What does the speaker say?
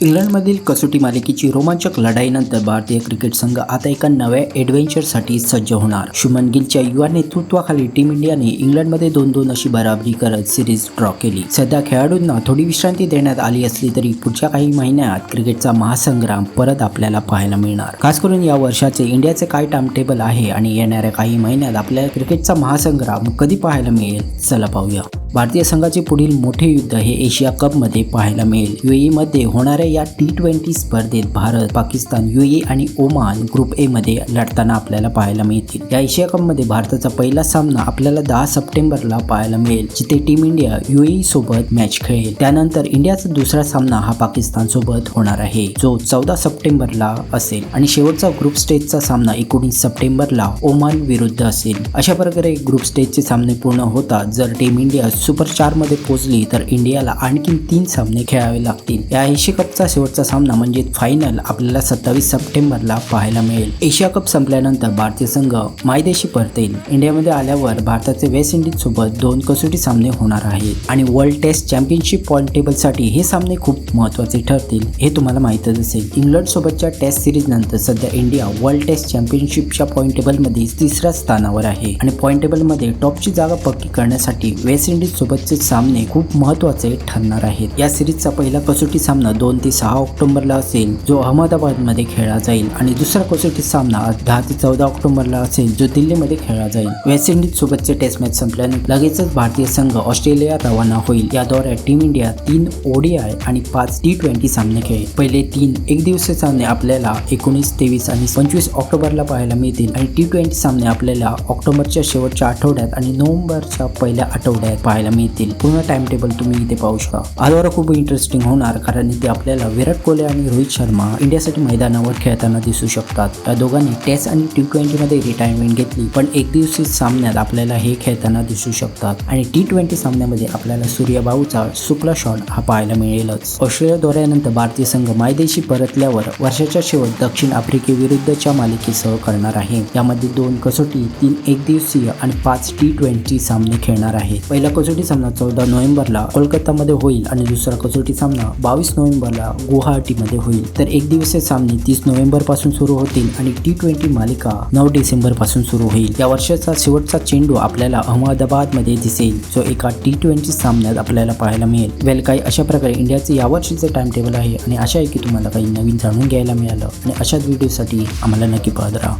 इंग्लंडमधील कसोटी मालिकेची रोमांचक लढाईनंतर भारतीय क्रिकेट संघ आता एका नव्या एडव्हेंचरसाठी सज्ज होणार. शुभमन गिलच्या युवा नेतृत्वाखाली टीम इंडियाने इंग्लंडमध्ये 2-2 अशी बराबरी करत सिरीज ड्रॉ केली. सध्या खेळाडूंना थोडी विश्रांती देण्यात आली असली तरी पुढच्या काही महिन्यात क्रिकेटचा महासंग्राम परत आपल्याला पाहायला मिळणार. खास करून या वर्षाचे इंडियाचे काय टाइम टेबल आहे आणि येणाऱ्या काही महिन्यात आपल्याला क्रिकेटचा महासंग्राम कधी पाहायला मिळेल, चला पाहूया. भारतीय संघाचे पुढील मोठे युद्ध हे एशिया कपमध्ये पाहायला मिळेल. UAE होणाऱ्या या T20 स्पर्धेत भारत, पाकिस्तान, UAE आणि ओमान ग्रुप ए मध्ये लढताना आपल्याला पाहायला मिळतील. या एशिया कपमध्ये भारताचा पहिला सामना आपल्याला 10 सप्टेंबरला पाहायला मिळेल, जिथे टीम इंडिया UAE सोबत मॅच खेळेल. त्यानंतर इंडियाचा दुसरा सामना हा पाकिस्तान सोबत होणार आहे, जो 14 सप्टेंबरला असेल आणि शेवटचा ग्रुप स्टेजचा सामना 19 सप्टेंबरला ओमान विरुद्ध असेल. अशा प्रकारे ग्रुप स्टेजचे सामने पूर्ण होतात. जर टीम इंडिया सुपर 4 मध्ये पोहोचली तर इंडियाला आणखी 3 सामने खेळावे लागतील. या एशिया कपचा शेवटचा सामना म्हणजे फायनल आपल्याला 27 सप्टेंबरला पाहायला मिळेल. एशिया कप संपल्यानंतर भारतीय संघ मायदेशी परतेल. इंडियामध्ये आल्यावर भारताचे वेस्ट इंडिज सोबत 2 कसोटी सामने होणार आहेत आणि वर्ल्ड टेस्ट चॅम्पियनशिप पॉइंट टेबलसाठी हे सामने खूप महत्त्वाचे ठरतील, हे तुम्हाला माहीतच असेल. इंग्लंड सोबतच्या टेस्ट सिरीज नंतर सध्या इंडिया वर्ल्ड टेस्ट चॅम्पियनशिपच्या पॉइंट टेबलमध्ये 3ऱ्या स्थानावर आहे आणि पॉइंट टेबलमध्ये टॉपची जागा पक्की करण्यासाठी वेस्ट इंडिज सोबतचे सामने खूप महत्त्वाचे ठरणार आहेत. या सिरीजचा पहिला कसोटी सामना 2 ते 6 ऑक्टोबरला असेल, जो अहमदाबादमध्ये खेळला जाईल आणि दुसरा कसोटी सामना 10 ते 14 ऑक्टोबरला असेल, जो दिल्लीमध्ये खेळला जाईल. वेस्ट इंडिज सोबतचे टेस्ट मॅच संपल्यानंतर लगेचच भारतीय संघ ऑस्ट्रेलिया रवाना होईल. या दौऱ्यात टीम इंडिया 3 ODI आणि 5 T20 सामने खेळेल. पहिले 3 एकदिवसीय सामने आपल्याला 19, 23 आणि 25 ऑक्टोबरला पाहायला मिळतील आणि T20 सामने आपल्याला ऑक्टोबरच्या शेवटच्या आठवड्यात आणि नोव्हेंबरच्या पहिल्या आठवड्यात पाहायला मिळतील. पूर्ण टाइम टेबल तुम्ही इथे पाहू शकता. हा दौरा खूप इंटरेस्टिंग होणार, कारण इथे आपल्याला विराट कोहली आणि रोहित शर्मा इंडियासाठी मैदानावर खेळताना दिसू शकतात. या दोघांनी टेस्ट आणि T20 मध्ये रिटायरमेंट घेतली, पण एकदिवसीय सामन्यात आपल्याला हे खेळताना दिसू शकतात आणि T20 सामन्यामध्ये आपल्याला सूर्यबाऊचा सुपला शॉट हा पाहायला मिळेलच. ऑस्ट्रेलिया दौऱ्यानंतर भारतीय संघ मायदेशी परतल्यावर वर्षाच्या शेवट दक्षिण आफ्रिकेविरुद्धच्या मालिकेसह करणार आहे. यामध्ये 2 कसोटी, 3 एकदिवसीय आणि 5 T20 सामने खेळणार आहे. पहिला कसोटी सामना 14 नोव्हेंबरला कोलकातामध्ये होईल आणि दुसरा कसोटी सामना 22 नोव्हेंबरला गुवाहाटीमध्ये होईल. तर एकदिवसीय सामने 30 नोव्हेंबर पासून सुरू होतील आणि T20 मालिका 9 डिसेंबर पासून सुरू होईल. या वर्षाचा शेवटचा चेंडू आपल्याला अहमदाबादमध्ये दिसेल, जो एका T20 सामन्यात आपल्याला पाहायला मिळेल. काही अशा प्रकारे इंडियाचे यावर्षीचे टाइम टेबल आहे आणि आशा आहे की तुम्हाला काही नवीन जाणून घ्यायला मिळालं आणि अशाच व्हिडिओसाठी आम्हाला नक्की पाहत राहा.